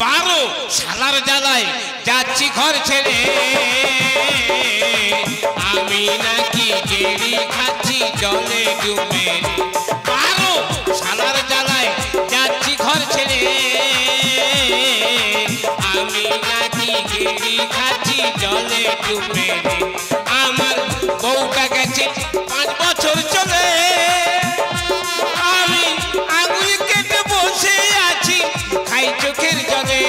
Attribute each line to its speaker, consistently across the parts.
Speaker 1: 12 শালার জ্বালায় যাচ্ছি ঘর ছেড়ে আমি নাকি গেড়ি খাচ্ছি জলে ডুবে 12 শালার জ্বালায় যাচ্ছি ঘর ছেড়ে আমি নাকি গেড়ি খাচ্ছি জলে ডুবে আমার বউটা গেছে 5 বছর চলে আমি আঙুল কেটে বসে আছি খাই চোখের জলে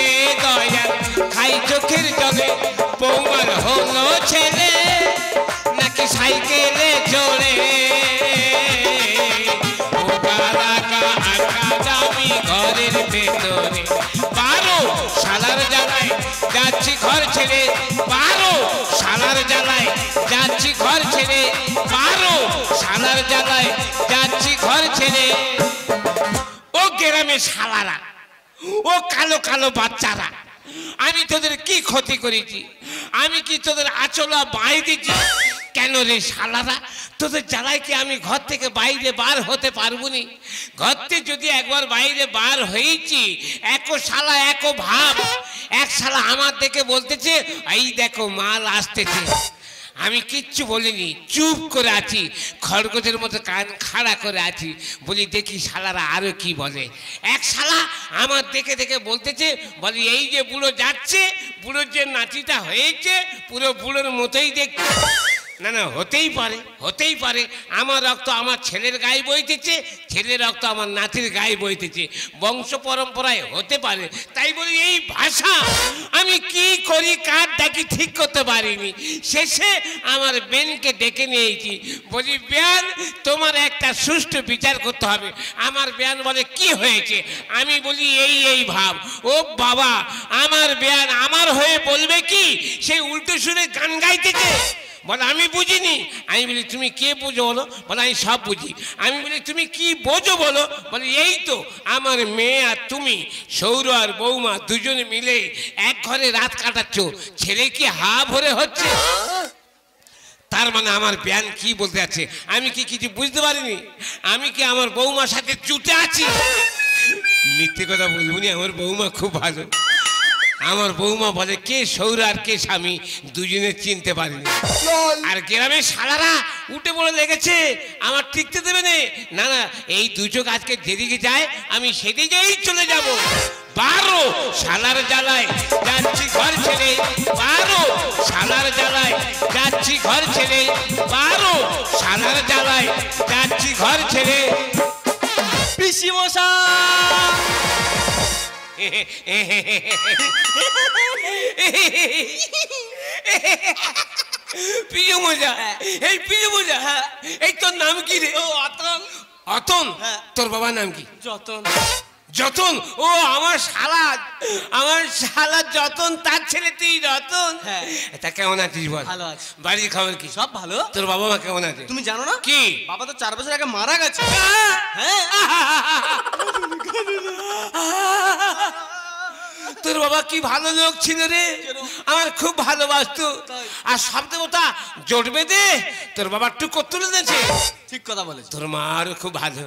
Speaker 1: দয়াল খাই চোখের জলে বউমার হলো ছেলে নাকি সাইকেলে চড়ে আমি ঘরের ভেতরে 12 শালার জ্বালায় যাচ্ছি ঘর ছেড়ে 12 শালার জ্বালায় যাচ্ছি ঘর ছেড়ে 12 শালার জ্বালায় যাচ্ছি ঘর ছেড়ে ও গ্রামের শালারা ও কালো কালো বাচ্চারা আমি তোদের কি ক্ষতি করেছি আমি কি তোদের আচলা বাই দিয়েছি কেন রে শালারা তোদের জ্বালায় কি আমি ঘর থেকে বাইরে বার হতে পারবো নি ঘর থেকে যদি একবার বাইরে বার হয়েছি একো শালা একো ভাব এক শালা আমার দেখে বলতেছে এই দেখো মাল আসতেছে আমি কিচ্ছু বলিনি চুপ করে আছি খরগোশের মতো কান খাড়া করে আছি বলি দেখি শালারা আরো কি বলে এক শালা আমার দেখে দেখে বলতেছে বলি এই যে বুড়ো যাচ্ছে বুড়োর যে নাতিটা হয়েছে পুরো বুড়োর মতোই দেখতে না না হতেই পারে আমার রক্ত আমার ছেলের গায়ে বইতেছে ছেলের রক্ত আমার নাতির গায়ে বইতেছে বংশ পরম্পরায় হতে পারে তাই বলি এই ভাষা আমি কি করি কার ডাকি ঠিক করতে পারিনি শেষে আমার বেনকে ডেকে নিয়েছি বলি বেয়ান তোমার একটা সুষ্ঠু বিচার করতে হবে আমার বেয়ান বলে কি হয়েছে আমি বলি এই ভাব ও বাবা আমার বেয়ান আমার হয়ে বলবে কি সে উল্টো সুরে গান গাইতেছে বলে আমি বুঝিনি আমি বলি তুমি কে বোঝো বলো বলে আমি সব বুঝি আমি বলি তুমি কি বোঝো বলো বলে এই তো আমার মেয়ে আর তুমি সৌর আর বৌমা দুজনে মিলে এক ঘরে রাত কাটাচ্ছ ছেলে কি হা ভরে হচ্ছে তার মানে আমার ব্যান কি বলতে আছে আমি কি কিছু বুঝতে পারিনি আমি কি আমার বৌমার সাথে চুটে আছি মিথ্যে কথা বলবো নি আমার বৌমা খুব ভালো আমার বৌমা বলে কে সৌর আর কে স্বামী দুজনে চিনতে পারিনি আর গ্রামের শালারা উঠে বলে লেগেছে আমার টিকতে দেবে না না এই দুচোখ আজকে যেদিকে যায় আমি সেদিকেই চলে যাব 12 শালার জ্বালায় যাচ্ছি ঘর ছেড়ে 12 শালার জ্বালায় যাচ্ছি ঘর ছেড়ে 12 শালার জ্বালায় যাচ্ছি ঘর ছেড়ে
Speaker 2: পিসি মশাই
Speaker 1: প্রিয় মজা এই প্রিয় মজা এই তোর নাম কি রে
Speaker 2: অতন
Speaker 1: অতন তোর বাবার নাম কি
Speaker 2: যতন
Speaker 1: যতন ও আমার শালা যতন তার ছেলে তুই রতন তা কেমন আছিস বল
Speaker 2: ভালো আছি
Speaker 1: বাড়ির খবর কি
Speaker 2: সব ভালো
Speaker 1: তোর বাবা মা কেমন আছে
Speaker 2: তুমি জানো না
Speaker 1: কি
Speaker 2: বাবা তো 4 বছর আগে মারা গেছে হ্যাঁ
Speaker 1: তোর বাবা কি ভালো লোক ছিল রে আমার খুব ভালোবাসতো আর সব দেবতা জোটবে দে তোর বাবা টুকো তুলে দিয়েছে
Speaker 2: ঠিক কথা বলেছ
Speaker 1: তোর মা আরো খুব ভালো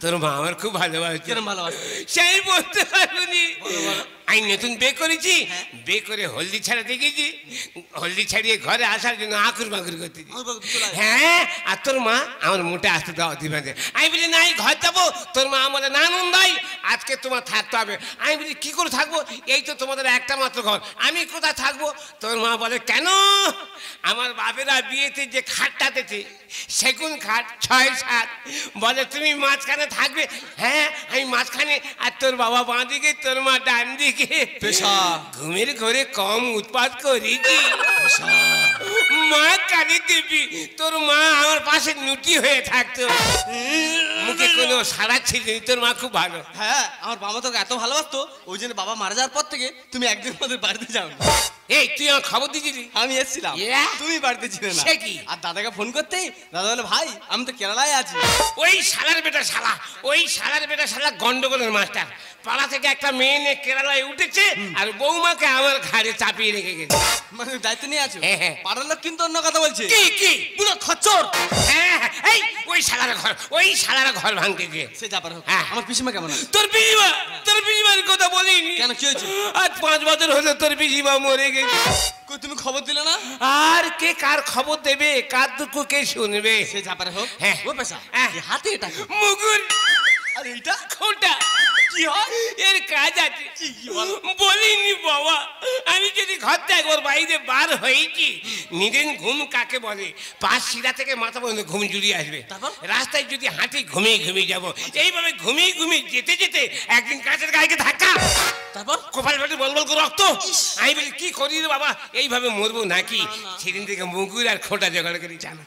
Speaker 1: তোর মা আমার খুব ভালোবাসে
Speaker 2: কেন ভালোবাসে
Speaker 1: সেই বলতে পারবি আমি নতুন বিয়ে করেছি বিয়ে করে হলদি ছাড়া দেখেছি হলদি ছাড়িয়ে ঘরে আসার জন্য আকুর বাকুর করতে হ্যাঁ আর তোর মা আমার মোটে আসতে দাও দিবে আমি বলি না ঘর যাবো তোর মা আমাদের না নন্দাই আজকে তোমার থাকতে হবে আমি বলি কি করে থাকবো এই তো তোমাদের একটা মাত্র ঘর আমি কোথায় থাকবো তোর মা বলে কেন আমার বাপেরা বিয়েতে যে খাটটাতেছে সেগুন খাট 6-7 বলে তুমি মাঝখানে থাকবে হ্যাঁ আমি মাঝখানে আর তোর বাবা বাঁ দিকে তোর মা ডান দিকে ঘুমের ঘরে কম উৎপাত করেছি মা কানে দেবী তোর মা আমার পাশে নুটি হয়ে থাকতো মুখে কোনো সাড়া ছিল তোর মা খুব ভালো
Speaker 2: হ্যাঁ আমার বাবা তোকে এত ভালোবাসতো ওই জন্য বাবা মারা যাওয়ার পর থেকে তুমি একদিন আমাদের বাড়িতে যাও
Speaker 1: এই তুই আমার খবর দিয়েছিলি
Speaker 2: আমি এসেছিলাম তুমি বাড়িতে ছিলে না আর দাদাকে ফোন করতেই দাদা বলে ভাই আমি তো কেরালায় আছি
Speaker 1: ওই শালার বেটা শালা গন্ডগোলের মাস্টার পাড়া থেকে একটা মেয়ে নিয়ে কেরালায় উঠেছে আর বৌমাকে আমার ঘাড়ে চাপিয়ে রেখে গেছে
Speaker 2: মানে দায়িত্ব নিয়ে আছো পাড়ার লোক কিন্তু অন্য কথা বলছে।
Speaker 1: কি কি?
Speaker 2: পুরো খচ্চর।
Speaker 1: হ্যাঁ এই ওই শালার ঘর ভাঙতে গিয়ে
Speaker 2: সে যা পারে হোক।
Speaker 1: হ্যাঁ।
Speaker 2: আমার পিসিমা কেমন আছে?
Speaker 1: তোর পিসিমার কথা বলিনি।
Speaker 2: কেন, কি হয়েছে?
Speaker 1: আজ 5 বছর হলো তোর পিসিমা মরে গেছে।
Speaker 2: কই তুমি খবর দিলে না?
Speaker 1: আর কে কার খবর দেবে, কার দুঃখ কে শুনবে?
Speaker 2: সে যা পারে হোক।
Speaker 1: হ্যাঁ।
Speaker 2: ও পেশা
Speaker 1: হ্যাঁ।
Speaker 2: এই হাতে এটা কি?
Speaker 1: মুগুর।
Speaker 2: আর এইটা
Speaker 1: খোঁটা।
Speaker 2: কি হয়?
Speaker 1: এর কাজ আছে।
Speaker 2: কি বল?
Speaker 1: বলিনি বাবা, আমি যদি ঘর থেকে ওর বাইরে বার হয়েছি, নিদেন ঘুম কাকে বলে? পাশ শিরা থেকে মাথা পর্যন্ত ঘুম জুড়িয়ে আসবে।
Speaker 2: তারপর?
Speaker 1: রাস্তায় যদি হাঁটি ঘুমিয়ে যাবো। এইভাবে ঘুমিয়ে যেতে যেতে একদিন কাছের গায়ে ধাক্কা।
Speaker 2: তারপর
Speaker 1: কপাল ফাটে বল করে রক্ত। আমি বলি কি করি রে বাবা, এইভাবে মরবো নাকি? সেদিন থেকে মুগুর আর খোঁটা জোগাড় করে জানো।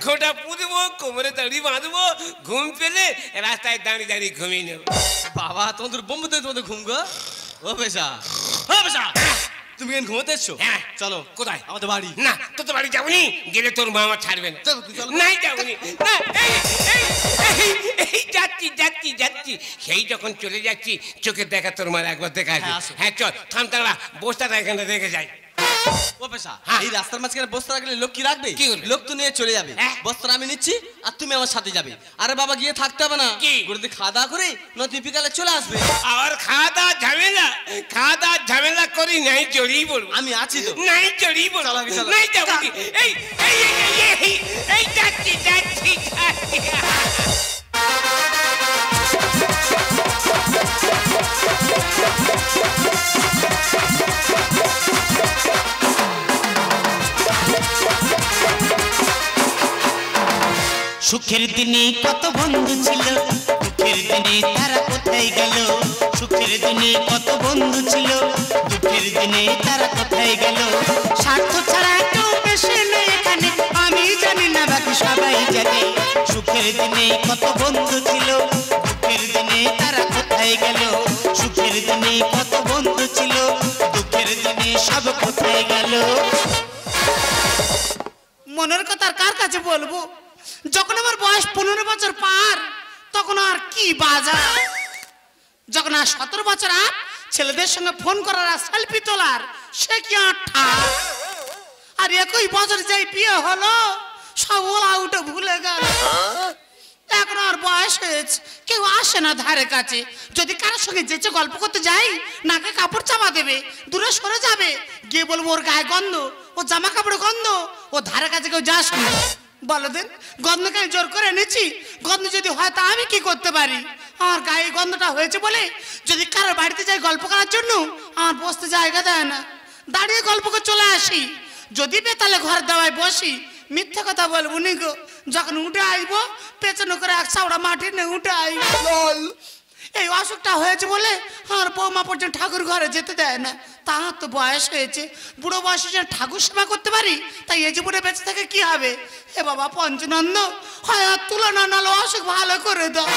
Speaker 1: খোঁটা পুঁতবো, কোমরে দড়ি বাঁধবো, ঘুম পেলে রাস্তায় দাঁড়িয়ে ঘুমিয়ে নেবো।
Speaker 2: বাবা তোমাদের বোম্বতে তোমাদের ঘুম গো। ও পেশা, ও পেশা, তুমি কেন ঘুমোতে এসছো?
Speaker 1: হ্যাঁ।
Speaker 2: চলো।
Speaker 1: কোথায়?
Speaker 2: আমাদের বাড়ি।
Speaker 1: না তোর তো বাড়ি যাবনি, গেলে তোর মা আমার ছাড়বে না।
Speaker 2: চলো, তুই চলো।
Speaker 1: নাই যাবনি না। এই যাচ্ছি সেই যখন চলে যাচ্ছি, চোখের দেখা তোর মার একবার দেখা আছে।
Speaker 2: হ্যাঁ, আসো।
Speaker 1: হ্যাঁ চল থাম, তারা বসটা এখানে রেখে যাই।
Speaker 2: ও পেশা,
Speaker 1: হ্যাঁ।
Speaker 2: এই রাস্তার মাঝখানে বস্তা রাখলে লোক কি রাখবে?
Speaker 1: কি করবে?
Speaker 2: লোক তো নিয়ে চলে যাবে।
Speaker 1: হ্যাঁ।
Speaker 2: বস্তাটা আমি নিচ্ছি আর তুমি আমার সাথে যাবে। আরে বাবা গিয়ে থাকতে হবে না।
Speaker 1: কি?
Speaker 2: করে খাওয়া দাওয়া করে নতুন বিকালে চলে আসবে।
Speaker 1: আর খাওয়া দাওয়া ঝামেলা করি নাই, জড়িয়ে পড়বো।
Speaker 2: আমি আছি তো।
Speaker 1: নাই জড়িয়ে পড়বো।
Speaker 2: চলো, আগে চলো।
Speaker 1: নাই যাবনি। এই যাচ্ছি।
Speaker 3: সুখের দিনে কত বন্ধু ছিল, দুঃখের দিনে তারা কোথায় গেল? সুখের দিনে কত বন্ধু ছিল, দুঃখের দিনে তারা কোথায় গেল? স্বার্থ ছাড়া কেউ বেশি নেই এখানে, আমি জানি না বাকি সবাই জানে। সুখের দিনে কত বন্ধু ছিল, দুঃখের দিনে তারা কোথায় গেল? সুখের দিনে কত বন্ধু ছিল, দুঃখের দিনে সব কোথায় গেল? মনের কথা আর কার কাছে বলবো? যখন আমার বয়স 15 বছর পার, তখন আর কি বাজার। যখন আর 17 বছর আর ছেলেদের সঙ্গে ফোন করার আর সেলফি তোলার, সে কি আঠা। আর একই বছর যাই বিয়ে হলো, সব ওলা উঠে ভুলে গেল। এখন আর বয়স হয়েছে, কেউ আসে না ধারে কাছে। যদি কারোর সঙ্গে যেচে গল্প করতে যাই, নাকে কাপড় চাপা দেবে, দূরে সরে যাবে। গিয়ে বলবো ওর গায়ে গন্ধ, ও জামা কাপড়ে গন্ধ, ও ধারে কাছে কেউ যাস না। বলো দিন, গন্ধকে জোর করে এনেছি? গন্ধ যদি হয় তা আমি কি করতে পারি? আমার গায়ে গন্ধটা হয়েছে বলে যদি কারোর বাড়িতে যাই গল্প করার জন্য, আমার বসতে জায়গা দেয় না। দাঁড়িয়ে গল্প করে চলে আসি। যদি বেতালে ঘর দেওয়ায় বসি, মিথ্যে কথা বলবো নি গো। যখন উঠে আসবো, পেছনে করে এক চাওড়া মাটি নিয়ে উঠে আসবো। এই অসুখটা হয়েছে বলে আমার বৌমা পর্যন্ত ঠাকুর ঘরে যেতে দেয় না। তার তো বয়স হয়েছে, বুড়ো বয়সে যেন ঠাকুর সেবা করতে পারি, তাই এই জীবনে বেঁচে থেকে কি হবে? এ বাবা পঞ্চনন্দ, হয় আর তুলনা নালো অসুখ ভালো করে দাও।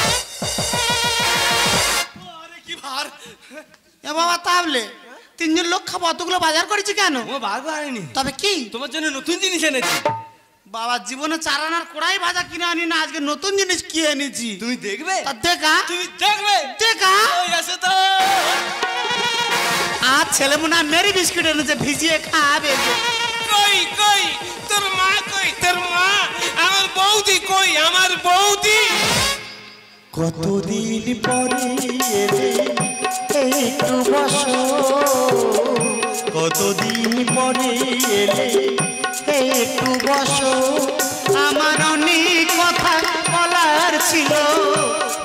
Speaker 2: কি ভার!
Speaker 3: এ বাবা তাহলে 3 জন লোক খাবো, অতগুলো বাজার করেছি কেন?
Speaker 2: ও বাঘ আনেনি,
Speaker 3: তবে কি
Speaker 2: তোমার জন্য নতুন জিনিস এনেছি।
Speaker 3: বাবা জীবনে 4 আনার কড়াই ভাজা কিনে আনি না, আজকে নতুন জিনিস কি এনেছি।
Speaker 2: তুমি দেখবে?
Speaker 3: তা দেখা,
Speaker 2: তুমি দেখবে?
Speaker 3: দেখা।
Speaker 2: ওই আসে তো।
Speaker 3: আর ছেলে মনে হয় মেরি বিস্কুট এনেছে, ভিজিয়ে খাবে।
Speaker 1: কই তোর মা, তোর মা? আমার বৌদি কই? আমার বৌদি
Speaker 3: কতদিন পরে এলে একটু বসো, কতদিন পরে এলে একটু বসো। আমার অনেক কথা বলার ছিল,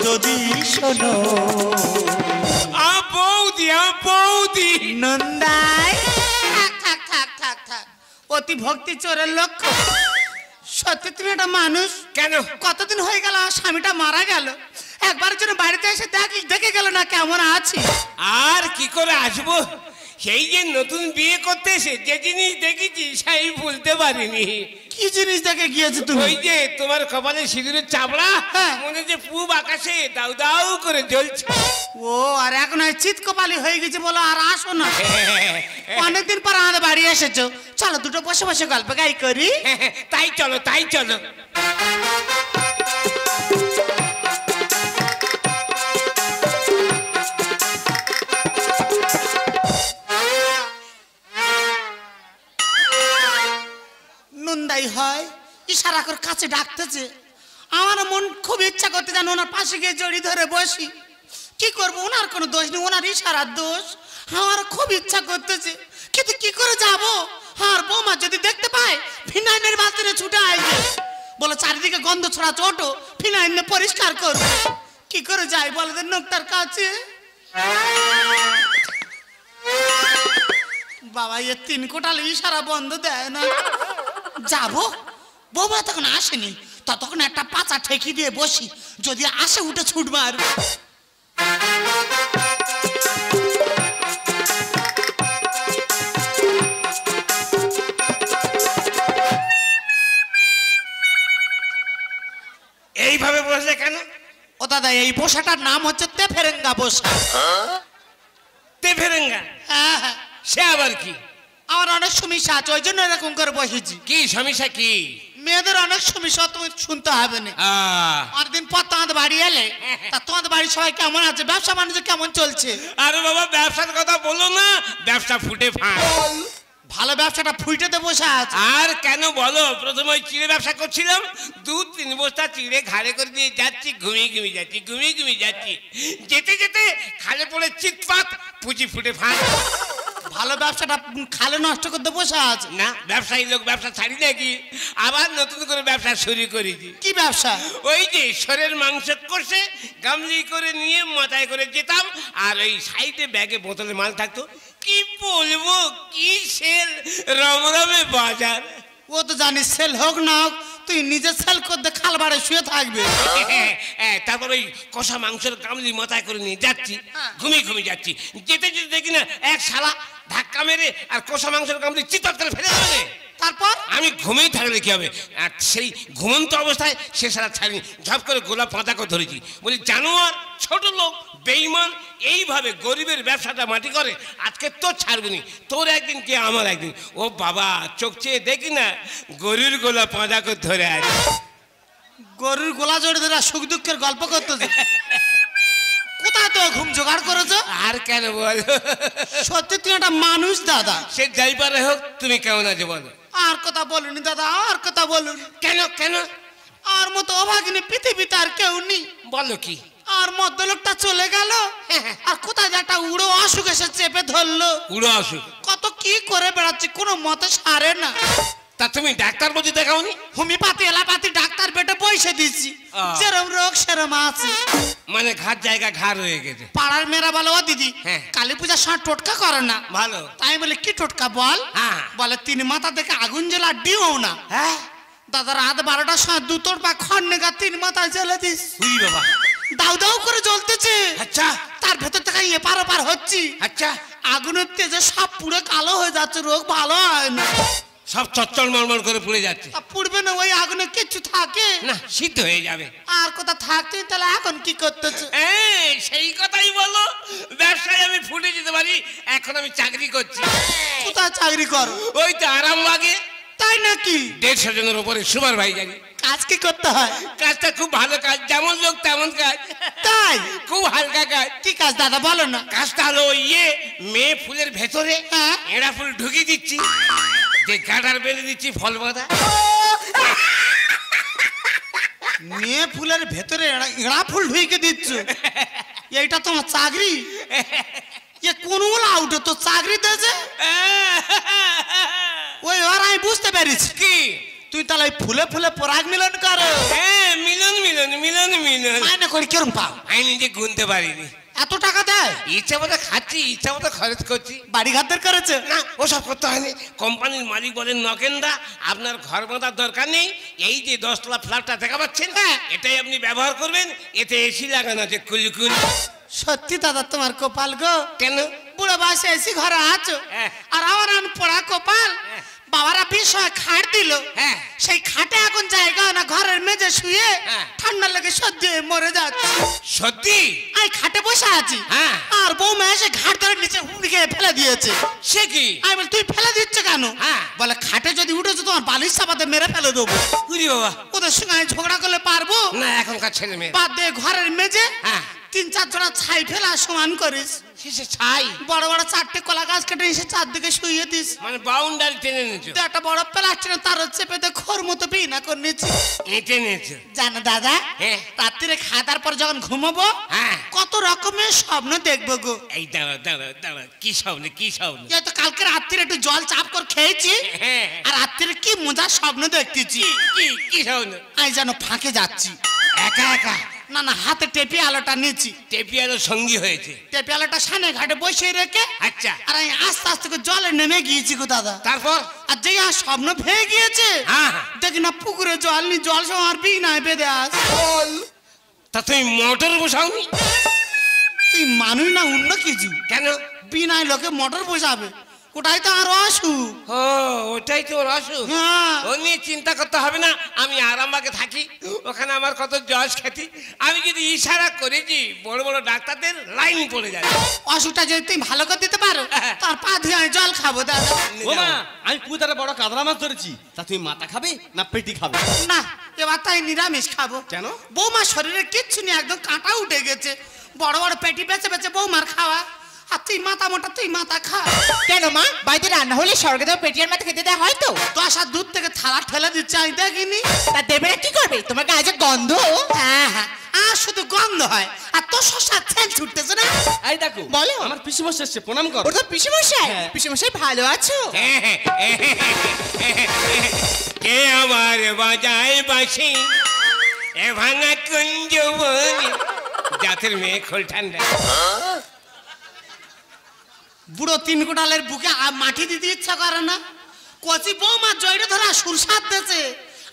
Speaker 3: যদি শোনো।
Speaker 1: বৌদি
Speaker 3: নন্দাই থাক, অতি ভক্তি চোরের লক্ষ্য। সত্যি তুমি একটা মানুষ?
Speaker 1: কেন?
Speaker 3: কতদিন হয়ে গেল আমার স্বামীটা মারা গেল, একবারের জন্য বাড়িতে এসে দেখে গেল না কেমন আছি।
Speaker 1: আর কি করে আসবো? সেই যে নতুন বিয়ে করতে এসে যে জিনিস দেখেছি সেই ভুলতে পারিনি।
Speaker 3: কি জিনিস দেখে গিয়েছো তুমি?
Speaker 1: ওই যে তোমার কপালে সিঁদুরের চাপড়া,
Speaker 3: হ্যাঁ।
Speaker 1: মনে যে পূব আকাশে দাউ দাউ করে জ্বলছে।
Speaker 3: ও আর এখন চিত কপালি হয়ে গেছে বলো, আর আসো না। অনেকদিন পর আমাদের বাড়ি এসেছো, চলো দুটো বসে বসে গল্প গাই করি।
Speaker 1: তাই চলো।
Speaker 3: হয়, ইশারা করে কাছে ডাকতেছে। আমার মন খুব ইচ্ছা করতে জানো ওনার পাশে গিয়ে জড়ি ধরে বসি। কি করবো, ওনার কোনো দোষ নেই, ওনার ইশারার দোষ। আমার খুব ইচ্ছা করতেছে, কিন্তু কি করে যাব? আর বৌমা যদি দেখতে পায় ফিনাইনের বালতিতে ছুটে আসবে, বলে চারিদিকে গন্ধ ছড়াচ্ছে, ওটো ফিনাইন পরিষ্কার করবে। কি করে যাই বলে দেন নোকটার কাছে? বাবা এ 3 কোটাল ইশারা বন্ধ দেয় না। যাবো, বৌমা তখন আসেনি, ততক্ষণ একটা পাচা ঠেকি দিয়ে বসি, যদি আসে উঠে ছুট মারবে।
Speaker 1: এইভাবে বসে কেন?
Speaker 3: ও দাদা, এই বসাটার নাম হচ্ছে তেফেরেঙ্গা বসা।
Speaker 1: তেফেরেঙ্গা?
Speaker 3: হ্যাঁ হ্যাঁ।
Speaker 1: সে আবার কি?
Speaker 3: আমার অনেক সমস্যা আছে, ওই জন্য এরকম করে বসেছি।
Speaker 1: কি সমস্যা? কি
Speaker 3: মেয়েদের অনেক সমস্যা, তুমি শুনতে হবে না। অনেকদিন পর তোমাদের বাড়ি এলে, তা তোমাদের বাড়ি সবাই কেমন আছে, ব্যবসা বাণিজ্য কেমন চলছে?
Speaker 1: আরে বাবা ব্যবসার কথা বলো না, ব্যবসা ফুটে ফাঁক।
Speaker 3: ভালো ব্যবসাটা ফুইটেতে বসে আছে।
Speaker 1: আর কেন বলো, প্রথমে ওই চিড়ে ব্যবসা করছিলাম, 2-3 বস্তা চিড়ে ঘাড়ে করে দিয়ে যাচ্ছি, ঘুমিয়ে ঘুমিয়ে যাচ্ছি, ঘুমিয়ে ঘুমিয়ে যাচ্ছি, যেতে যেতে খালে পড়ে চিৎপাত, পুঁজি ফুটে ফাঁক।
Speaker 3: ভালো ব্যবসাটা খালে নষ্ট করতে বসে আছে
Speaker 1: না, ব্যবসায়ী লোক ব্যবসা ছাড়ি নাকি, আবার নতুন করে ব্যবসা শুরু করেছি।
Speaker 3: কি ব্যবসা?
Speaker 1: ওই যে সরের মাংস কষে গামলি করে নিয়ে মাথায় করে যেতাম, আর ওই সাইডে ব্যাগে বোতলে মাল থাকতো। কি বলবো, কি সেল, রমরমে বাজার।
Speaker 3: ও তো জানিস, সেল হোক না হোক তুই নিজে সেল করতে খাল বাড়ে শুয়ে থাকবে।
Speaker 1: তারপর ওই কষা মাংসের গামলি মাথায় করে নিয়ে যাচ্ছি, ঘুমিয়ে ঘুমিয়ে যাচ্ছি, যেতে যেতে দেখি না এক শালা ধাক্কা মেরে আর কষা মাংসের গামলি চিৎপাত করে ফেলে দেবে।
Speaker 3: তারপর
Speaker 1: আমি ঘুমিয়ে থাকলে কি হবে, আর সেই ঘুমন্ত অবস্থায় সে সারা ছাড়িনি, ঝপ করে গোলাপ পাতাকে ধরেছি। বলি জানোয়ার, ছোট লোক, বেঈমান, এইভাবে গরিবের ব্যবসাটা মাটি করে, আজকে তোর ছাড়বনি, তোর একদিন কি আমার একদিন। ও বাবা, চোখ চেয়ে দেখি না গরুর গোলা পাঁদাকে ধরে আছে।
Speaker 3: গরুর গোলা জড়ে ধরে সুখ দুঃখের গল্প করতেছে। কোথায় তো ঘুম জোগাড় করেছো?
Speaker 1: আর কেন বল,
Speaker 3: সত্যি তুই একটা মানুষ দাদা।
Speaker 1: সে যাই পারে হোক, তুমি কেমন আছো বলো?
Speaker 3: আর কথা বলুনি দাদা, আর কথা বলুন।
Speaker 1: কেন কেন?
Speaker 3: আর মতো অভাগিনী পৃথিবীতে আর কেউ নেই।
Speaker 1: বলো কি?
Speaker 3: আর মধ্য লোকটা চলে গেল, আর কোথায় যে একটা উড়ো অসুখ এসে চেপে ধরলো।
Speaker 1: উড়ো অসুখ?
Speaker 3: কত কি করে বেড়াচ্ছি, কোনো মতে সারে না।
Speaker 1: তা তুমি ডাক্তার বলতে দেখাওনি?
Speaker 3: হোমিওপ্যাথি এলাপাতি ডাক্তার বেটে পয়সা দিচ্ছি, যেরম রোগ সেরম আছে।
Speaker 1: মানে ঘাট জায়গা ঘাড় হয়ে গেছে।
Speaker 3: পাড়ার মেয়েরা বলে, ও দিদি কালী পূজার সময় টোটকা করে না?
Speaker 1: ভালো।
Speaker 3: তাই বলে কি টোটকা বল? বলে 3 মাথা দেখে আগুন জ্বলা ডিও না। হ্যাঁ দাদা, রাত 12টার সময় 2 তোর পা খড়নেগা 3 মাথায় জ্বলে দিস।
Speaker 1: বাবা,
Speaker 3: দাউ দাউ করে জ্বলতেছে।
Speaker 2: আচ্ছা,
Speaker 3: তার ভেতর থেকে এপার ওপার হচ্ছি।
Speaker 2: আচ্ছা,
Speaker 3: আগুনের তেজে সব পুরো কালো হয়ে যাচ্ছে, রোগ ভালো হয় না।
Speaker 1: সব চচ্চল মলমল করে পুড়ে যাচ্ছে।
Speaker 3: পুড়বে না, ওই আগুনে কিছু থাকে
Speaker 1: না, সিদ্ধ হয়ে যাবে।
Speaker 3: আর কথা থাকতে, তাহলে এখন কি করতেছ?
Speaker 1: সেই কথাই বলো, ব্যবসায় আমি ফুটে যেতে পারি, এখন আমি চাকরি করছি।
Speaker 3: কোথায় চাকরি করো?
Speaker 1: ওই তো আরামবাগে।
Speaker 3: তাই নাকি?
Speaker 1: 150 জনের উপরে সুপারভাইজারি।
Speaker 3: কাজ কি করতে হয়?
Speaker 1: কাজটা খুব ভালো কাজ, যেমন লোক তেমন কাজ।
Speaker 3: তাই?
Speaker 1: খুব হালকা কাজ।
Speaker 3: কি কাজ দাদা বলো না?
Speaker 1: কাজটা হলো মেয়ে ফুলের ভেতরে এড়া ফুল ঢুকিয়ে দিচ্ছি, যে গাডার বেঁধে দিচ্ছি ফল বাঁধা।
Speaker 3: মেয়ে ফুলের ভেতরে এড়া ফুল ঢুকে দিচ্ছ? এইটা তোমার চাকরি? এ কোন আউটে তো চাকরি দিয়েছে? ওই আর আমি বুঝতে পেরেছি।
Speaker 1: কি
Speaker 3: তুই তাহলে ফুলে ফুলে পরাগ মিলন করো?
Speaker 1: মিলন মিলন মিলন মিলন।
Speaker 3: মাইনে করে কিরম পাও?
Speaker 1: আমি নিজে গুনতে পারিনি।
Speaker 3: এত টাকা দেয়?
Speaker 1: ইচ্ছা মতো খাচ্ছি, ইচ্ছা মতো খরচ করছি।
Speaker 3: বাড়ি ঘাটদের করেছে?
Speaker 1: না, ওসব করতে হয়নি। কোম্পানির মালিক বলেন, নকেনদা আপনার ঘর বাঁধার দরকার নেই, এই যে 10 তলা ফ্ল্যাটটা দেখা পাচ্ছেন, এটাই আপনি ব্যবহার করবেন, এতে এসি লাগানো আছে কুলকুল।
Speaker 3: সত্যি দাদা তোমার কপাল গো।
Speaker 1: কেন?
Speaker 3: বুড়ো বয়সে এসি ঘরে আছো, আর আমার পড়া কপাল। বাবারা বিষয় খাট দিল, সেই খাটে এখন জায়গা না, ঘরের মেঝে শুয়ে ঠান্ডা লেগে সত্যি মরে যাচ্ছে।
Speaker 1: সত্যি?
Speaker 3: আমি খাটে বসে আছি, আর বৌমা এসে ঘাট ধরে নিচে হুড়কে ফেলে দিয়েছে।
Speaker 1: সে কি?
Speaker 3: আমি বলি, তুই ফেলে দিচ্ছ কেন? বলে, খাটে যদি উঠেছো তোমার বালিশ চাপাতে মেরে ফেলে দেবো।
Speaker 1: বাবা,
Speaker 3: ওদের সঙ্গে আমি ঝগড়া করলে পারবো
Speaker 1: না, এখনকার ছেলে মেয়ে।
Speaker 3: বাদ দিয়ে ঘরের মেঝে 3-4 জোড়া ছাই ফেলা সমান করিস।
Speaker 1: কিসে ছাই?
Speaker 3: বড় বড় 4টে কলা গাছ কেটে এসে চারদিকে শুইয়ে দিস।
Speaker 1: মানে বাউন্ডারি টেনে নিয়েছো?
Speaker 3: তো একটা বড় প্লাস্টিকের তার চেপে খোর মতো বিনা করে নিয়েছি।
Speaker 1: এঁটে নিয়েছো?
Speaker 3: জানো দাদা,
Speaker 1: হ্যাঁ।
Speaker 3: রাত্রিরে খাওয়ার পর যখন ঘুমাবো,
Speaker 1: হ্যাঁ,
Speaker 3: কত রকমের স্বপ্ন দেখবো গো।
Speaker 1: এই দাঁড়া দাঁড়া দাঁড়া, কি স্বপ্ন কি স্বপ্ন?
Speaker 3: এই তো কালকে রাত্রিরে একটু জল চাপ করে খেয়েছি,
Speaker 1: হ্যাঁ,
Speaker 3: আর রাত্রিরে কি মজার স্বপ্ন দেখতেছি।
Speaker 1: কি কি স্বপ্ন?
Speaker 3: আমি যেন ফাঁকে যাচ্ছি।
Speaker 1: একা একা?
Speaker 3: না না, হাতে টেপি আলোটা নিয়েছি।
Speaker 1: টেপিয়ালো সঙ্গী হয়েছে?
Speaker 3: টেপি আলোটা সামনে ঘাটে বসিয়ে রেখে,
Speaker 1: আচ্ছা,
Speaker 3: আর আমি আস্তে আস্তে করে জলে নেমে গিয়েছি গো দাদা।
Speaker 1: তারপর?
Speaker 3: আর যে আর স্বপ্ন ভেঙে গিয়েছে,
Speaker 1: হ্যাঁ,
Speaker 3: দেখি না পুকুরে জল নি, জল সব আর বিনায় বেঁধে আস।
Speaker 1: তা তুমি মোটর বসাওনি?
Speaker 3: তুই মানুষ না অন্য কিছু?
Speaker 1: কেন?
Speaker 3: বিনায় লোকে মোটর বসাবে, ওটাই তো আর অসুখ।
Speaker 1: ও, ওটাই তো ওর অসুখ।
Speaker 3: হ্যাঁ।
Speaker 1: ও নিয়ে চিন্তা করতে হবে না, আমি আরামবাগে থাকি, ওখানে আমার কত জজ খ্যাতি। আমি যদি ইশারা করেছি, বড় বড় ডাক্তারদের লাইন পড়ে যাবে।
Speaker 3: অসুখটা যদি তুমি ভালো করে দিতে পারো, তার পা ধুয়ে আমি জল খাবো দাদা।
Speaker 2: ও মা, আমি পুকুরে বড় কাতলা মাছ ধরেছি, তা তুমি মাথা খাবে না পেটি খাবে?
Speaker 3: না, এবার তাই নিরামিষ খাবো।
Speaker 2: কেন?
Speaker 3: বৌমা শরীরে কিচ্ছু নেই, একদম কাঁটা উঠে গেছে। বড় বড় পেটি বেঁচে বেঁচে বৌমার খাওয়া, আর তুই মাথা মোটা, তুই মাথা খা।
Speaker 4: কেন মা, বাড়িতে রান্না হলে স্বর্গে দেওয়া পেটিয়ার মাথা খেতে দেওয়া হয় তো?
Speaker 3: 10 হাত দূর থেকে থালা ঠেলে দিচ্ছে, আমি দেখিনি।
Speaker 4: তা দেবে না কি করবে? তোমার গায়ে যে গন্ধ।
Speaker 3: হ্যাঁ হ্যাঁ, আর শুধু গন্ধ হয়, আর তোর শশা ছেল ছুটতেছে না।
Speaker 2: এই দেখো,
Speaker 4: বলো।
Speaker 2: আমার পিসিমশাই এসেছে, প্রণাম কর।
Speaker 4: ওর তো পিসেমশাই।
Speaker 2: হ্যাঁ।
Speaker 4: পিসেমশাই ভালো আছো?
Speaker 1: কে আবার বাজায় বাঁশি, এ ভাঙা কুঞ্জ বনে, জাতের মেয়ে খোল ঠান্ডা।
Speaker 3: বুড়ো 3 কোটালের বুকে মাটি দিতে ইচ্ছা করে না। কচি বৌমা জয়টা ধরা সুরসাদ দিয়েছে,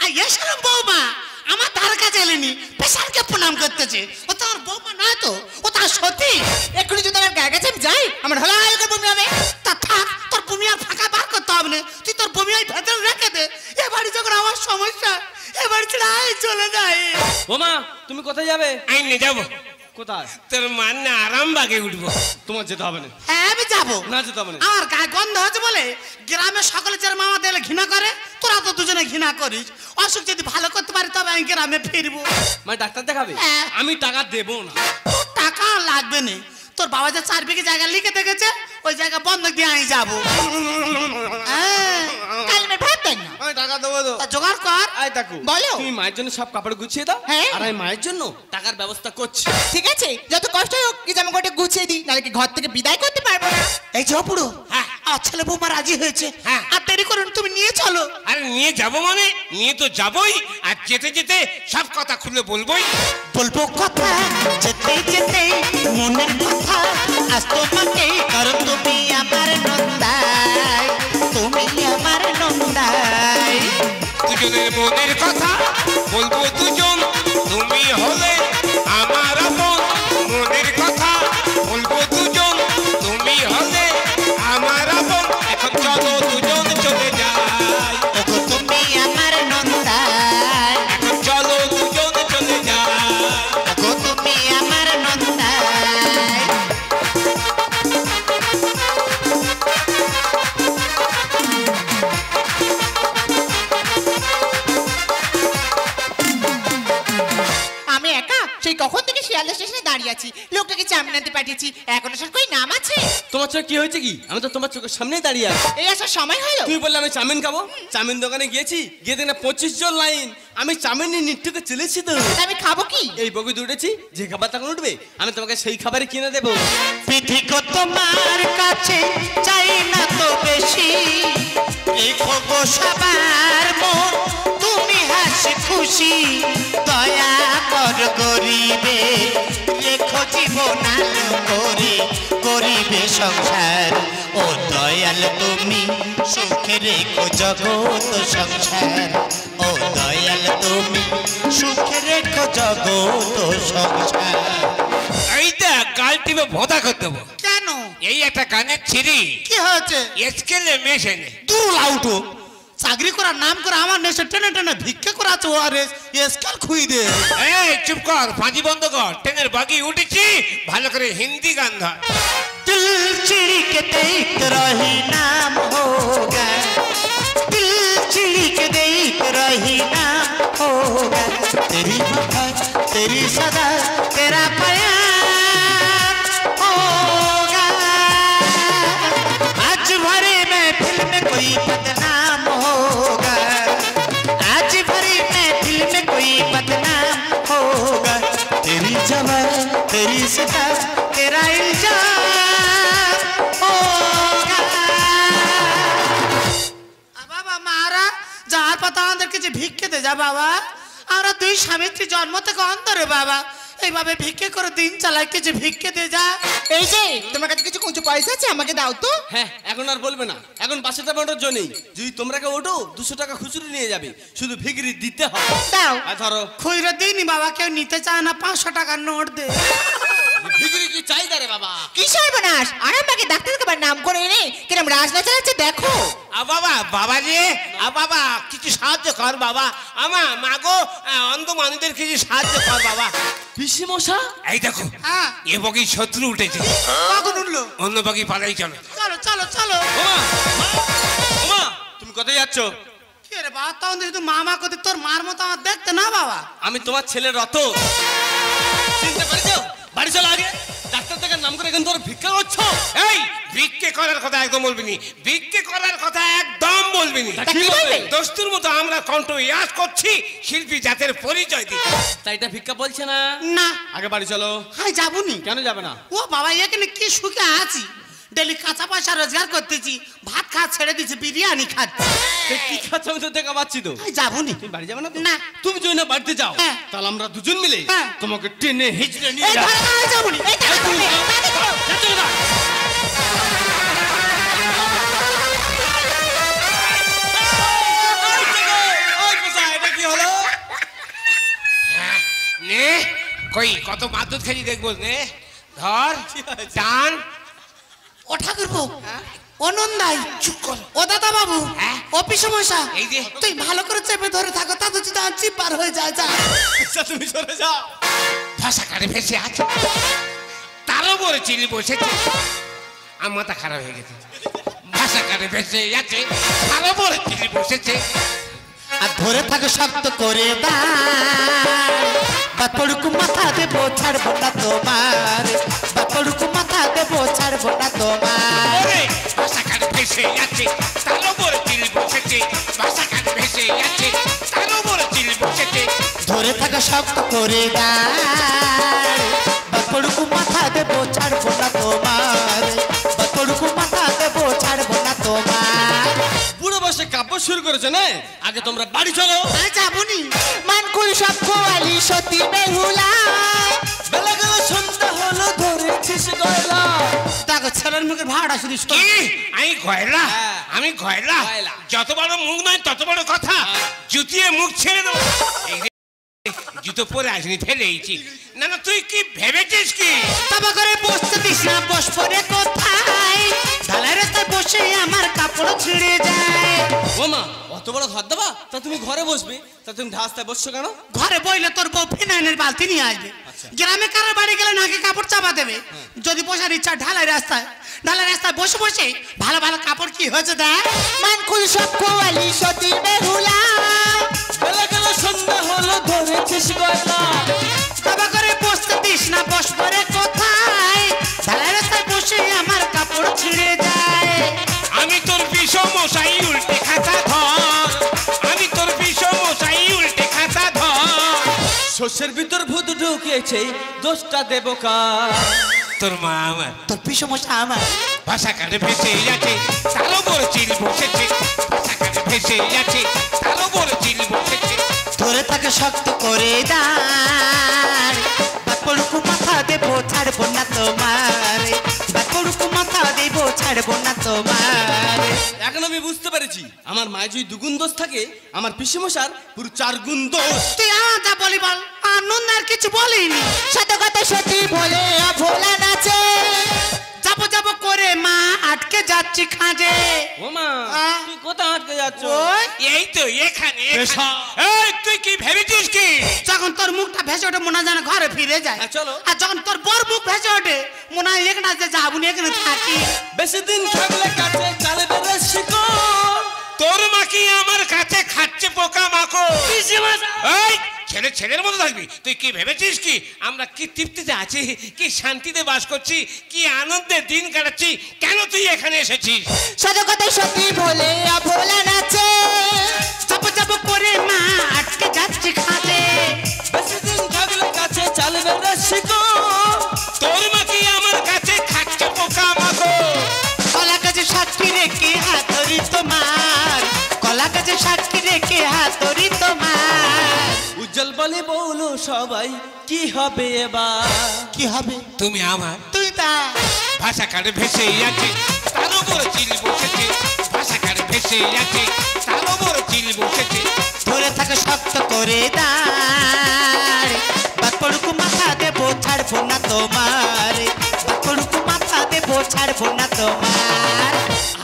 Speaker 3: আর এসব বৌমা আমার ধার কাছে এলেনি, পেশারকে প্রণাম করতেছে। ও তো আর বৌমা নয় তো, ও তার সতী।
Speaker 4: এক্ষুনি যদি আমার গায়ে কাছে আমি যাই, আমার হলো হালকা বমি হবে।
Speaker 3: তা থাক, তোর বমি আর ফাঁকা বার করতে হবে না, তুই তোর বমি ওই ভেতরে রেখে দে। এ বাড়ি যখন আমার সমস্যা, এ বাড়ি ছেড়ে আয় চলে যায়।
Speaker 2: ও মা, তুমি কোথায় যাবে?
Speaker 1: আমি নিয়ে যাবো।
Speaker 2: কোথায়?
Speaker 1: তোর মান না আরামবাগে উঠবো।
Speaker 2: তোমার যেতে হবে না।
Speaker 3: হ্যাঁ, আমি যাবো।
Speaker 2: না, যেতে হবে না।
Speaker 3: আমার গায়ে গন্ধ হচ্ছে বলে গ্রামের সকলে যারা মামা দিলে ঘৃণা করে, তোরা তো দুজনে ঘৃণা করিস। অসুখ যদি ভালো করতে পারি তবে আমি গ্রামে ফিরবো।
Speaker 2: মানে ডাক্তার দেখাবে?
Speaker 3: হ্যাঁ।
Speaker 2: আমি টাকা দেবো না।
Speaker 3: তোর টাকা লাগবে না, তোর বাবা যে 4 বিঘে জায়গা লিখে দেখেছে, ওই জায়গা বন্ধক দিয়ে আমি যাবো।
Speaker 4: কালমের ভাত দেন না।
Speaker 2: আমি টাকা দেবো তো।
Speaker 3: তা জোগাড় কর।
Speaker 2: এই দেখো,
Speaker 4: বলো।
Speaker 2: তুমি মায়ের জন্য সব কাপড় গুছিয়ে দাও,
Speaker 4: হ্যাঁ।
Speaker 2: আর আমি মায়ের জন্য টাকার ব্যবস্থা করছি।
Speaker 4: ঠিক আছে, যত কষ্ট হোক কি জামা কাপড় গুছিয়ে দিই, নাহলে কি ঘর থেকে বিদায় করতে পারবো না।
Speaker 3: এই যে পুরো,
Speaker 1: হ্যাঁ।
Speaker 3: আর ছেলে বৌমা রাজি হয়েছে,
Speaker 1: হ্যাঁ।
Speaker 3: আর দেরি করুন, তুমি নিয়ে চলো।
Speaker 1: আরে নিয়ে যাবো মানে নিয়ে তো যাবোই, আর যেতে যেতে সব কথা খুলে বলবোই।
Speaker 3: বলবো কথা যেতে যেতে মনের কথা, আজ তোমাকে, কারণ তুমি আমার নন্দাই, তুমি আমার নন্দাই।
Speaker 1: দুজনের মনের কথা বলবো দুজন, তুমি হলে আমার আপন। মনের কথা বলবো দুজন, তুমি হলে আমার আপন। এখন চলো দুজন চলে যাই,
Speaker 3: ওগো তুমি আমার নন্দাই,
Speaker 1: এখন চলো দুজন চলে যাই।
Speaker 3: ওগো তুমি আমার নন্দাই।
Speaker 4: আমি একা সেই কখন থেকে শিয়ালদা স্টেশনে দাঁড়িয়ে আছি, লোকটাকে চাউমিন আনতে পাঠিয়েছি, এখনো আসার কই নাম আছে?
Speaker 2: তোমার চোখে কি হয়েছে কি? আমি তো তোমার চোখের সামনেই দাঁড়িয়ে আছি।
Speaker 4: এই আসার সময় হলো?
Speaker 2: তুমি বললে আমি চাউমিন খাবো, চাউমিন দোকানে গিয়েছি, গিয়ে দেখি না 25 জন লাইন। আমি চাউমিন নিয়ে নিট্টুকে চলেছি তো।
Speaker 4: তা আমি খাবো কি?
Speaker 2: এই বগি উঠেছি, যে খাবার তখন উঠবে আমি তোমাকে সেই খাবারই কিনে দেবো।
Speaker 3: পৃথিবী তোমার কাছে চাই না তো বেশি, রেখো গো সবার মন তুমি হাসি খুশি, দয়া কর গরিবে, রেখো জীবন আলো করে, গরিবে সংসার। ও দয়াল তুমি সুখে রেখো জগৎ সংসার, ও দয়াল তুমি সুখে রেখো জগৎ সংসার।
Speaker 1: এইটা গাল টিপে ভোদা করে দেবো।
Speaker 3: কেন?
Speaker 1: এই একটা গানের ছিরি,
Speaker 3: কি হয়েছে?
Speaker 1: স্কেলে মেশে নে।
Speaker 3: দূর আউটো, চাকরি করার নাম করে আমার নেশে টেনে টেনে ভিক্ষে করাচ্ছে, ও আর স্কেল খুই দে।
Speaker 1: এই চুপ কর, ফাঁজি বন্ধ কর। ট্রেনের বাগি উঠেছি, ভালো করে হিন্দি গান ধর।
Speaker 3: दिल चिड़ी के देख रही नाम होगा, दिल चिड़ी के देख रही नाम होगा, तेरी वफा तेरी सदा तेरा प्यार কিছু ভিক্ষে দে যা বাবা। আমরা দুই স্বামী স্ত্রী জন্ম থেকে অন্তরে বাবা, এইভাবে ভিক্ষে করে দিন চালাই, কিছু ভিক্ষে দে যা।
Speaker 4: এই যে তোমার কাছে কিছু কুঁচো পয়সা আছে, আমাকে দাও তো।
Speaker 2: হ্যাঁ, এখন আর বলবে না, এখন বাসে যাবে ওটার জন্যই। যদি তোমরা কেউ ওঠো 200 টাকা খুচরো নিয়ে যাবে, শুধু ভিগরি দিতে হবে।
Speaker 4: দাও।
Speaker 2: আর ধরো
Speaker 3: খুইরে দিইনি বাবা, কেউ নিতে চায় না, 500 টাকার নোট দে।
Speaker 2: ভিগরি কি চাহিদা রে বাবা?
Speaker 4: কি সর্বনাশ, আর আমাকে ডাক্তার দেখাবার নাম করে এনে কিরম রাজনা চালাচ্ছে দেখো।
Speaker 1: বাবা, বাবা রে, বাবা কিছু সাহায্য কর বাবা, আমার মাগো অন্ধ মানুষদের কিছু সাহায্য কর বাবা।
Speaker 2: পিসি মশা,
Speaker 1: এই দেখো
Speaker 3: হ্যাঁ,
Speaker 1: এ বগি শত্রু উঠেছে,
Speaker 3: কখন উঠলো?
Speaker 1: অন্য বগি পালাই চলো।
Speaker 3: চলো চলো চলো।
Speaker 2: ওমা ওমা, তুমি কোথায় যাচ্ছ?
Speaker 3: কি রে বাবা, তখন যদি মামা করতে তোর মার মতো আমার দেখতে না বাবা।
Speaker 2: আমি তোমার ছেলে রত, চিনতে পেরেছো? বাড়ি চলো আগে, ডাক্তার দেখার নাম করে এখন তোর ভিক্ষা করছো।
Speaker 1: এই ভিক্ষে করার কথা একদম বলবি নি, ভিক্ষে করার কথা একদম বলবি নি।
Speaker 2: তা কি বলবে?
Speaker 1: দস্তুর মতো আমরা কণ্ঠ ইয়াস করছি, শিল্পী জাতের পরিচয় দিই।
Speaker 2: তাই এটা ভিক্ষা বলছে না।
Speaker 3: না,
Speaker 2: আগে বাড়ি চলো।
Speaker 3: হ্যাঁ যাবনি।
Speaker 2: কেন যাবে না?
Speaker 3: ও বাবা, এখানে কি সুখে আছি, ডেলি কাঁচা পয়সা রোজগার করতেছি, ভাত খাওয়া ছেড়ে দিচ্ছি, বিরিয়ানি খাচ্ছি।
Speaker 2: সে কি খাচ্ছ আমি তো দেখা পাচ্ছি তো।
Speaker 3: আমি যাবনি।
Speaker 2: তুমি বাড়ি যাবে না তো?
Speaker 3: না।
Speaker 2: তুমি যদি না বাড়িতে যাও,
Speaker 3: হ্যাঁ।
Speaker 2: তাহলে আমরা দুজন মিলে
Speaker 3: হ্যাঁ।
Speaker 2: তোমাকে টেনে হিচড়ে নিয়ে
Speaker 3: এই
Speaker 2: যাবো।
Speaker 3: ঘরে আমি যাবনি।
Speaker 4: এই দাও, তাড়াতাড়ি করো।
Speaker 2: যা চলে যা। ওই পোষা, এটা কি হলো?
Speaker 1: নে কই কত মাদুদ খেলি দেখবো, নে ধর টান।
Speaker 3: ও ঠাকুরপো, ও নন্দাই, চুপ কর। ও দাদা বাবু,
Speaker 1: হ্যাঁ?
Speaker 3: ও পিসমশা,
Speaker 1: এই যে।
Speaker 3: তুই ভালো করে চেপে ধরে থাকো, তাতে যদি আমার চিপ পার হয়ে যায়। যা
Speaker 2: আচ্ছা, তুমি সরে যাও।
Speaker 1: ভাষা কাটে ভেসে আছে, তারও বলে চিনি বসেছে, আমার মাথা খারাপ হয়ে গেছে। ভাষা কাটে ভেসে আছে, তারও বলে চিনি বসেছে।
Speaker 3: আর ধরে থাকো শক্ত করে বাপড়ুকু মাথা দেবো, ছাড়বো না তোমার, বাপড়ুকু মাথা দেবো, ছাড়বো না তোমার।
Speaker 1: ওরে ভাষা কাটে ভেসে আছে, তারও বলে চিনি বসেছে। ভাষা কাটে ভেসে আছে, তারও বলে চিনি বসেছে।
Speaker 3: ধরে থাকো শক্ত করে বাপড়ুকু মাথা দেবো, ছাড়বো না তোমার, বাপড়ুকু মাথা দেবো, ছাড়বো না তোমার।
Speaker 2: বুড়ো বসে কাব্য শুরু করেছে না? আগে তোমরা বাড়ি চলো।
Speaker 3: আমি যাবনি।
Speaker 4: মানকুল সব কোয়ালি সতী বেহুলা,
Speaker 2: বেলা গেল, সন্ধ্যা হলো, ধরেছিস গয়লা।
Speaker 3: দেখো ছেলের মুখের ভাড়া শুনিস
Speaker 1: কি আমি গয়লা?
Speaker 2: হ্যাঁ।
Speaker 1: আমি গয়লা?
Speaker 2: গয়লা।
Speaker 1: যত বড় মুখ নয় তত বড় কথা, জুতিয়ে মুখ ছেড়ে দেবো। এই যে, জুতো পরে আসনি, ফেলেইছি। না না, তুই কি ভেবেছিস কি?
Speaker 3: তবা করে বসতে দিস না, বস পরে কোথায়, ঢালাই রাস্তায় বসে আমার কাপড় ছিঁড়ে যায়।
Speaker 2: ও মা, অত বড় ঘর দেবা? তা তুমি ঘরে বসবে, তা তুমি রাস্তায় বসছো কেন?
Speaker 3: ঘরে বইলে তোর বউ ফিনাইনের বালতি নিয়ে আসবে। গ্রামে কারোর বাড়ি গেলে নাকি কাপড় চাপা দেবে, যদি বসার ইচ্ছা ঢালাই রাস্তায় বসে বসে ভালো ভালো কাপড় কি হয়েছে দেখ।
Speaker 4: মানকুল সব কোয়ালি সতী বেহুলা,
Speaker 2: বেলা গেল, সন্ধ্যা হলো, ধরেছিস গয়লা।
Speaker 3: তবা করে বসতে দিস না, বস পরে কোথায়, ঢালাই রাস্তায় বসে আমার কাপড় ছিঁড়ে যায়।
Speaker 1: আমি তোর বিষম মশাই, উল্টে খাতা ধর। আমি তোর বিষম মশাই, উল্টে খাতা ধর।
Speaker 2: শস্যের ভিতর ভূত ঢুকিয়েছে, দোষটা দেব কার?
Speaker 1: তোর মা আমার।
Speaker 3: তোর পিসমশা আমার।
Speaker 1: ভাষা কাটে ভেসে আছে, তারও বলে চিনি বসেছে। ভাষা কাটে ভেসে আছে, তারও বলে চিনি বসেছে।
Speaker 3: ধরে থাকে শক্ত করে বাপড়ুকু মাথা দেবো, ছাড়বো না তোমার, বাপড়ুকু মাথা দেবো, ছাড়বো না তোমার।
Speaker 2: এখন আমি বুঝতে পেরেছি, আমার মায়ের যদি 2 গুণ দোষ থাকে, আমার পিসেমশার পুরো 4 গুণ দোষ।
Speaker 3: তুই আমার যা বলি বল, আনন্দ আর কিছু বলিনি।
Speaker 4: শত কথা সতী বলে ভোলা নাচে,
Speaker 3: যাবো যাবো করে মা আটকে যাচ্ছি খাঁজে।
Speaker 2: ও মা,
Speaker 3: আহ।
Speaker 2: তুই কোথায় আটকে যাচ্ছ?
Speaker 3: ওই
Speaker 1: এই তো এখানে,
Speaker 2: পেশা।
Speaker 1: এই তুই কি ভেবেছিস কি?
Speaker 3: যখন তোর মুখটা ভেসে ওঠে মনে হয় যেন ঘরে ফিরে যায়।
Speaker 2: হ্যাঁ, চলো।
Speaker 3: আর যখন তোর বর মুখ ভেসে ওঠে মনে হয় এখানে যে যাবো না, এখানে থাকি।
Speaker 2: বেশি দিন থাকলে কাছে চালে বেড়ে শিখো।
Speaker 1: তোর মা কি আমার কাছে খাচ্ছে পোকা মাকড়? এই ছেলে ছেলের মতো থাকবি। তুই কি ভেবেছিস কি আমরা কি তৃপ্তিতে আছি, কি শান্তিতে বাস করছি, কি আনন্দে দিন কাটাচ্ছি? কেন তুই এখানে এসেছিস?
Speaker 4: শত কথা সতী বলে ভোলা নাচে,
Speaker 3: যাবো যাবো করে মা আটকে যাচ্ছি খাঁজে।
Speaker 2: বেশি দিন থাকলে কাছে চালে বেড়ে শিখো।
Speaker 1: তোর মা কি আমার কাছে খাচ্ছে পোকা মাকড়?
Speaker 3: কলা গাছে সাক্ষী রেখে হাতরি তোমার, কলা গাছে সাক্ষী রেখে হাতরি
Speaker 2: সবাই কি হবে এবার?
Speaker 3: কি হবে?
Speaker 1: তুমি আমার
Speaker 3: তুই তা
Speaker 1: ভাষা কাটে ভেসে আছে, তার উপর চিল বসেছে। ভাষা কাটে ভেসে আছে, তার উপর চিল বসেছে।
Speaker 3: ধরে থাকে শক্ত করে দাঁড়, বাদ পড়ুক মাথা দেবো ছাড়বো না তোমার, বাদ পড়ুক মাথা দেবো ছাড়বো না তোমার।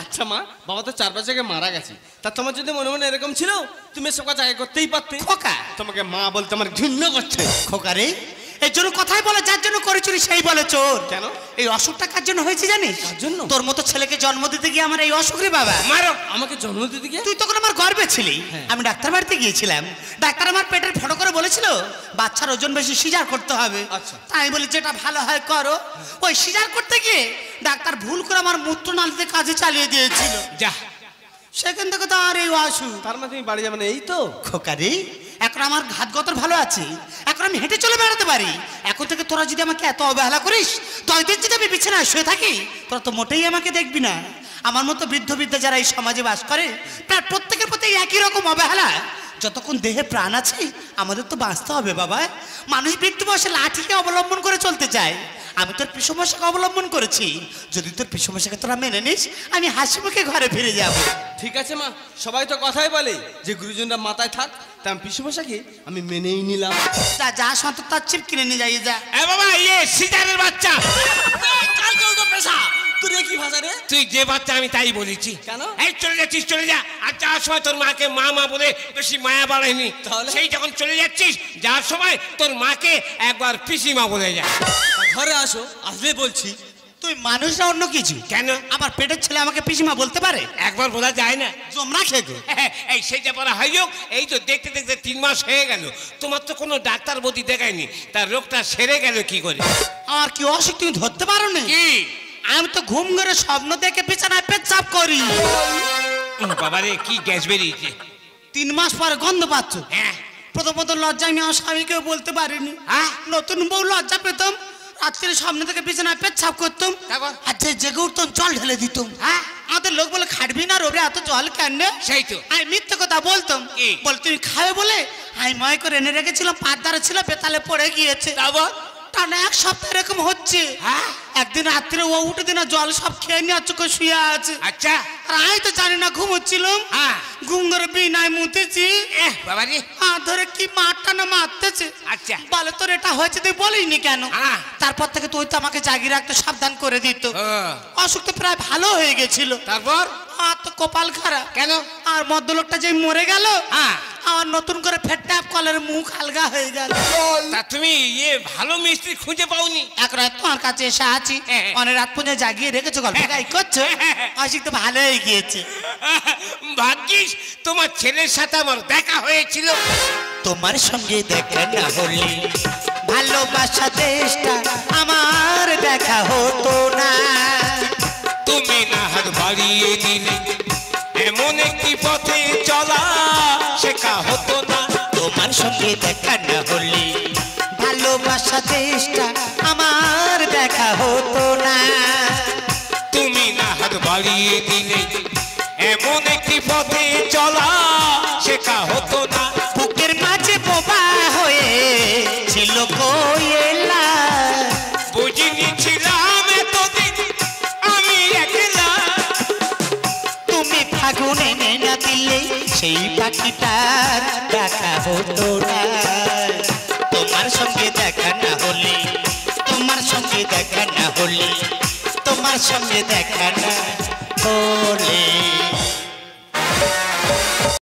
Speaker 2: আচ্ছা মা, বাবা তো 4 বছর আগে মারা গেছে, তা তোমার যদি মনে মনে এরকম ছিল তুমি সব কাজ আগে করতেই পারতে।
Speaker 3: খোকা,
Speaker 2: তোমাকে মা বলতে আমার ঘৃণা করছে।
Speaker 3: খোকা রে, এর জন্য কথাই বলে যার জন্য করে চুরি সেই বলে চোর।
Speaker 2: কেন?
Speaker 3: এই অসুখটা কার জন্য হয়েছে জানিস?
Speaker 2: কার জন্য?
Speaker 3: তোর মতো ছেলেকে জন্ম দিতে গিয়ে আমার এই অসুখ রে বাবা।
Speaker 1: মারো।
Speaker 2: আমাকে জন্ম দিতে গিয়ে?
Speaker 3: তুই তখন আমার গর্বে ছিলি। আমি ডাক্তার বাড়িতে গিয়েছিলাম, ডাক্তার আমার পেটের ফটো করে বলেছিল বাচ্চার ওজন বেশি, সিজার করতে হবে।
Speaker 2: আচ্ছা।
Speaker 3: তাই বলি যেটা ভালো হয় করো। ওই সিজার করতে গিয়ে ডাক্তার ভুল করে আমার মূত্রনালীতে কাজে চালিয়ে দিয়েছিল।
Speaker 1: যা,
Speaker 3: সেখান থেকে তো আর এই অসুখ।
Speaker 2: তার মানে তুমি বাড়ি যাবে না, এই তো?
Speaker 3: খোকারি, এখন আমার ঘাতগতর ভালো আছে, এখন আমি হেঁটে চলে বেড়াতে পারি। এখন থেকে তোরা যদি আমাকে এত অবহেলা করিস, দয়দের যদি আমি বিছানায় শুয়ে থাকি, তোরা তো মোটেই আমাকে দেখবি না। আমার মতো বৃদ্ধ বৃদ্ধা যারা এই সমাজে বাস করে, প্রায় প্রত্যেকের প্রতি একই রকম অবহেলা। যতক্ষণ দেহে প্রাণ আছে আমাদের তো বাঁচতে হবে বাবা। মানুষ মৃত্যু বয়সে লাঠিকে অবলম্বন করে চলতে চায়। আমি তোর পিসমশাকে অবলম্বন করেছি, যদি তোর পিসমশাকে তোরা মেনে নিস, আমি হাসি মুখে ঘরে ফিরে যাব।
Speaker 2: ঠিক আছে মা, সবাই তো কথাই বলে যে গুরুজনরা মাথায় থাক, তা আমি পিসমশাকে আমি মেনেই নিলাম।
Speaker 3: যা যা সন্তর তার চিপ কিনে নিয়ে যাই যা।
Speaker 1: এ বাবা, ইয়ে সিজারের বাচ্চা।
Speaker 2: কালকে উল্টো পেশা তোর কি ভাষা রে?
Speaker 1: তুই যে বাচ্চা আমি তাই বলেছি।
Speaker 2: কেন?
Speaker 1: এই চলে যাচ্ছিস, চলে যা। আর যাওয়ার সময় তোর মাকে মা মা বলে বেশি মায়া বাড়ায়নি।
Speaker 2: তাহলে?
Speaker 1: সেই যখন চলে যাচ্ছিস, যাওয়ার সময় তোর মাকে একবার পিসিমা বলে যা।
Speaker 2: ঘরে আসো, আসলে বলছি।
Speaker 3: তুই মানুষ না অন্য কিছু?
Speaker 1: কেন?
Speaker 3: আমার পেটের ছেলে আমাকে পিসিমা বলতে পারে?
Speaker 1: একবার বলা যায় না?
Speaker 3: জমরা খেগো।
Speaker 1: এই সেইটা পরে হয় হোক, এই তো দেখতে দেখতে 3 মাস হয়ে গেল, তোমার তো কোনো ডাক্তার বদি দেখায়নি, তার রোগটা সেরে গেল কি করে?
Speaker 3: আমার কি অসুখ তুমি ধরতে পারো না?
Speaker 1: কি?
Speaker 3: আমি তো ঘুম ঘরে স্বপ্ন দেখে বিছানায় পেচ্ছাপ করি।
Speaker 1: বাবারে, কি গ্যাস বেরিয়েছে?
Speaker 3: 3 মাস পরে গন্ধ পাচ্ছ?
Speaker 1: হ্যাঁ।
Speaker 3: প্রথমত লজ্জা আমি আমার স্বামীকেও বলতে পারিনি। নতুন বউ লজ্জা পেতাম, রাত্রে সামনে থেকে বিছানায় পেচ্ছাপ করতাম,
Speaker 1: তারপর?
Speaker 3: আর যে জেগে উঠতাম জল ঢেলে দিতাম। আমাদের লোক বলে খাটবি না রোবে, এত জল কেন?
Speaker 1: সেই তো।
Speaker 3: আমি মিথ্যে কথা বলতাম।
Speaker 1: কি?
Speaker 3: বল তুমি খাবে বলে আমি ময় করে এনে রেখেছিলাম, পাতদারে ছিল, বেতালে পড়ে গিয়েছে।
Speaker 1: তারপর?
Speaker 3: টানা 1 সপ্তাহ এরকম হচ্ছে। একদিন রাত্রে ও উঠে দিনা জল সব খেয়ে নিয়ে চোখে শুয়ে আছে।
Speaker 1: আচ্ছা।
Speaker 3: আর আমি তো জানি না ঘুমোচ্ছিলাম, ঘুম ধরে বিনায় মুতেছি।
Speaker 1: বাবারে,
Speaker 3: হাত ধরে কি মারটা না মারতেছে।
Speaker 1: আচ্ছা।
Speaker 3: বলে তোর এটা হয়েছে তুই বলিনি কেন?
Speaker 1: হ্যাঁ।
Speaker 3: তারপর থেকে তুই তো আমাকে জাগিয়ে রাখতে সাবধান করে দিত। অসুখ তো প্রায় ভালো হয়ে গেছিল।
Speaker 1: তারপর?
Speaker 3: আর তো কপাল খারাপ।
Speaker 1: কেন?
Speaker 3: আর মদ্যলোকটা যে মরে গেল, আমার নতুন করে ফেটটাপ কলের মুখ আলগা হয়ে গেল।
Speaker 1: তা তুমি ইয়ে ভালো মিস্ত্রি খুঁজে পাওনি?
Speaker 3: এক রাত তোমার কাছে এসে আছি, অনেক রাত পর্যন্ত জাগিয়ে রেখেছো, গল্প গাই করছো। অসুখ তো ভালো হয়ে গিয়েছে।
Speaker 1: ভাগ্যিস তোমার ছেলের সাথে আমার দেখা হয়েছিল।
Speaker 3: তোমার সঙ্গে দেখা না হলে ভালোবাসা দেশটা আমার দেখা হতো না।
Speaker 1: তুমি না হাত বাড়িয়ে দিলে এমন একটি পথে চলা শেখা হতো না।
Speaker 3: তোমার সঙ্গে দেখা না হলে ভালোবাসা দেশটা আমার দেখা হতো না।
Speaker 1: তুমি না হাত বাড়িয়ে দিলে এমন একটি পথে চলা শেখা হতো না।
Speaker 3: বুকের মাঝে বোবা হয়ে ছিল কোয়েলা,
Speaker 1: বুঝিনি ছিলাম এতদিন আমি একলা।
Speaker 3: তুমি ফাগুনে এনে না দিলে সেই পাখিটার দেখা হতো না। তোমার সঙ্গে দেখা না হলে, তোমার সঙ্গে দেখা না হলে, তোমার সঙ্গে দেখা না হলে